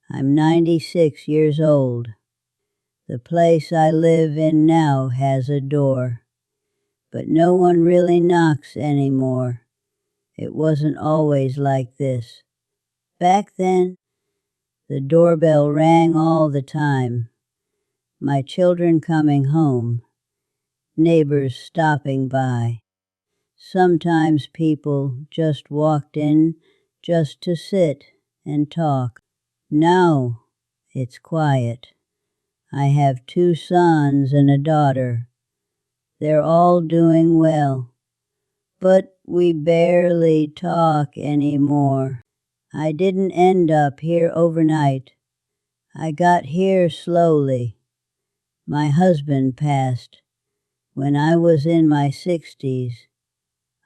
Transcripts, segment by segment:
I'm 96 years old. The place I live in now has a door, but no one really knocks anymore. It wasn't always like this. Back then, the doorbell rang all the time. My children coming home, neighbors stopping by. Sometimes people just walked in just to sit and talk. Now it's quiet. I have 2 sons and a daughter. They're all doing well, but we barely talk anymore. I didn't end up here overnight. I got here slowly. My husband passed when I was in my 60s.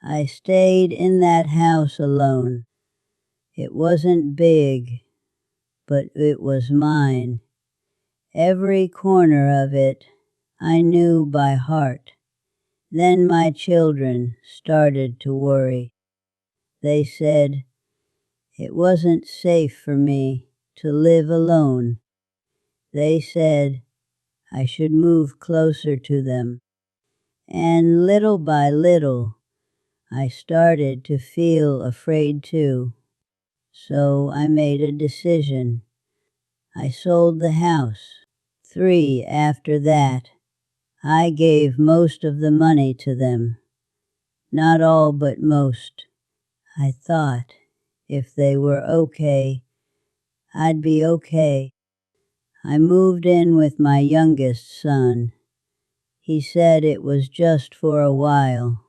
I stayed in that house alone. It wasn't big, but it was mine. Every corner of it I knew by heart. Then my children started to worry. They said it wasn't safe for me to live alone. They said I should move closer to them. And little by little, I started to feel afraid too. So I made a decision. I sold the house. 3 after that. I gave most of the money to them. Not all, but most. I thought if they were okay, I'd be okay. I moved in with my youngest son. He said it was just for a while.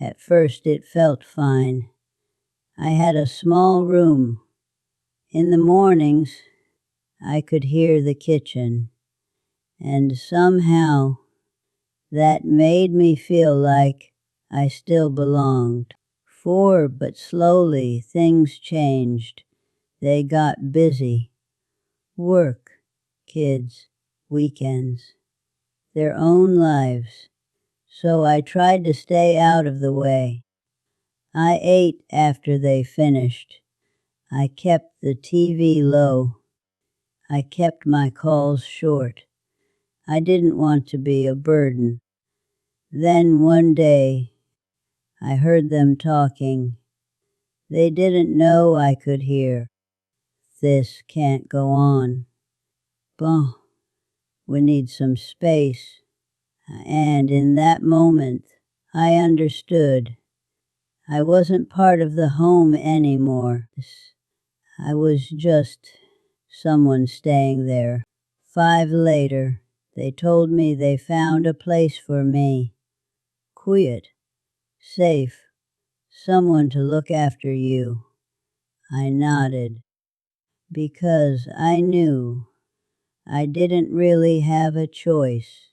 At first it felt fine. I had a small room. In the mornings, I could hear the kitchen, and somehow that made me feel like I still belonged. But slowly things changed. They got busy. Work, kids, weekends, their own lives. So I tried to stay out of the way. I ate after they finished. I kept the TV low. I kept my calls short. I didn't want to be a burden. Then one day, I heard them talking. They didn't know I could hear. This can't go on. Bon, we need some space. And in that moment, I understood. I wasn't part of the home anymore. I was just someone staying there. 5 later, they told me they found a place for me. Quiet, safe, someone to look after you. I nodded, because I knew I didn't really have a choice.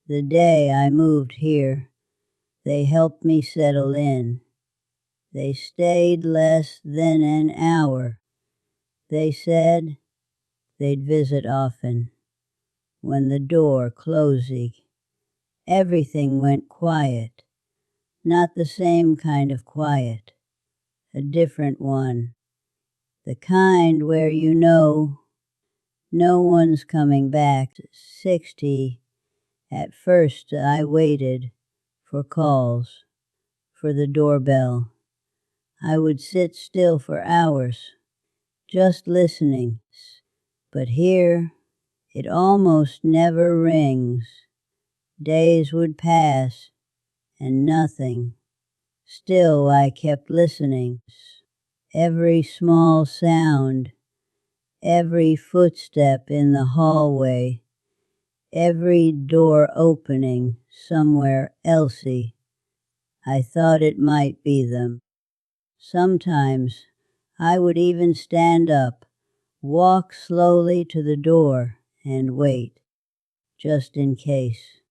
The day I moved here, they helped me settle in. They stayed less than an hour. They said they'd visit often. When the door closing, everything went quiet. Not the same kind of quiet, a different one. The kind where you know no one's coming back. 60. At first I waited for calls, for the doorbell. I would sit still for hours, just listening. But here, it almost never rings. Days would pass, and nothing. Still I kept listening. Every small sound, every footstep in the hallway, every door opening somewhere elsey. I thought it might be them. Sometimes I would even stand up, walk slowly to the door and wait, just in case.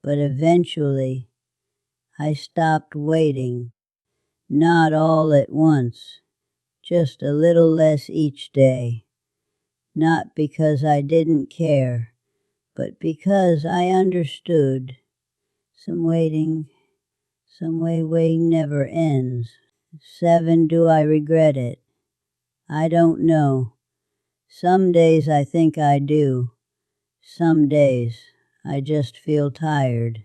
But eventually I stopped waiting, not all at once, just a little less each day. Not because I didn't care, but because I understood. Some way waiting never ends. 7, do I regret it? I don't know. Some days I think I do. Some days I just feel tired.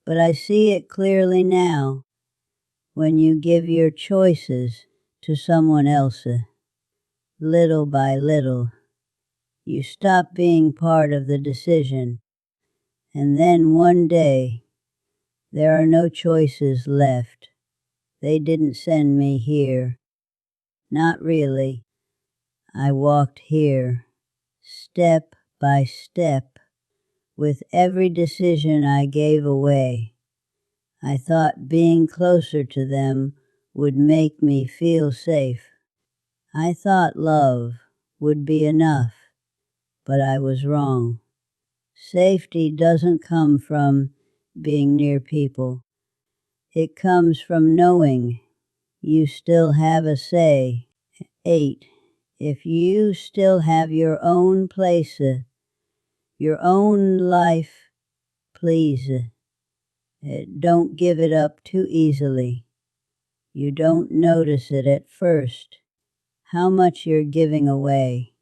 But I see it clearly now when you give your choices to someone else. Little by little, you stop being part of the decision. And then one day, there are no choices left. They didn't send me here. Not really. I walked here, step by step, with every decision I gave away. I thought being closer to them would make me feel safe. I thought love would be enough, but I was wrong. Safety doesn't come from being near people. It comes from knowing you still have a say. 8. If you still have your own place, your own life, please, don't give it up too easily. You don't notice it at first, how much you're giving away.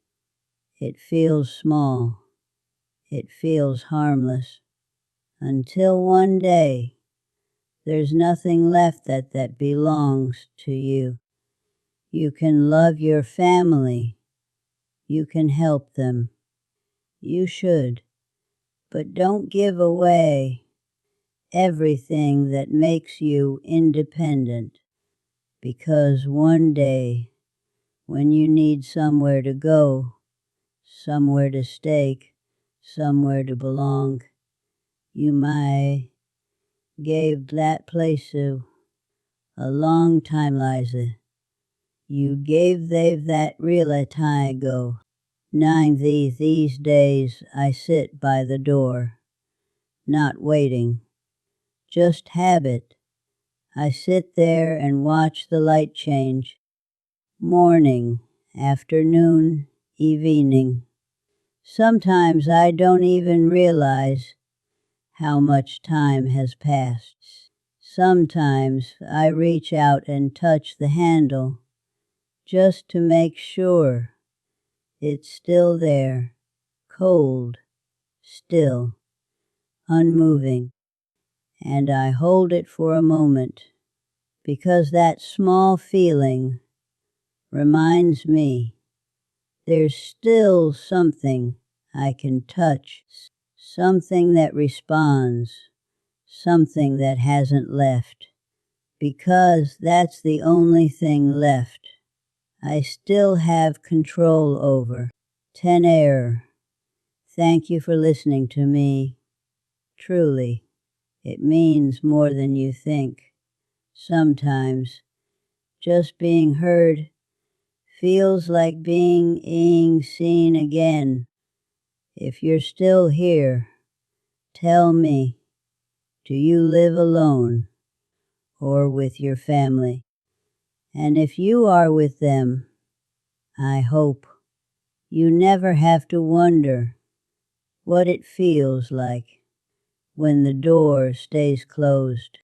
It feels small. It feels harmless. Until one day, there's nothing left that belongs to you. You can love your family. You can help them. You should. But don't give away everything that makes you independent. Because one day, when you need somewhere to go, somewhere to stay, somewhere to belong, you might gave that place a long time, Liza. You gave they that real a time ago. 9. These days I sit by the door, not waiting, just habit. I sit there and watch the light change. Morning, afternoon, evening. Sometimes I don't even realize how much time has passed. Sometimes I reach out and touch the handle just to make sure it's still there, cold, still, unmoving. And I hold it for a moment because that small feeling reminds me there's still something I can touch, something that responds, something that hasn't left, because that's the only thing left I still have control over. 10 Air. Thank you for listening to me. Truly, it means more than you think. Sometimes, just being heard feels like being seen again. If you're still here, tell me, do you live alone or with your family? And if you are with them, I hope you never have to wonder what it feels like when the door stays closed.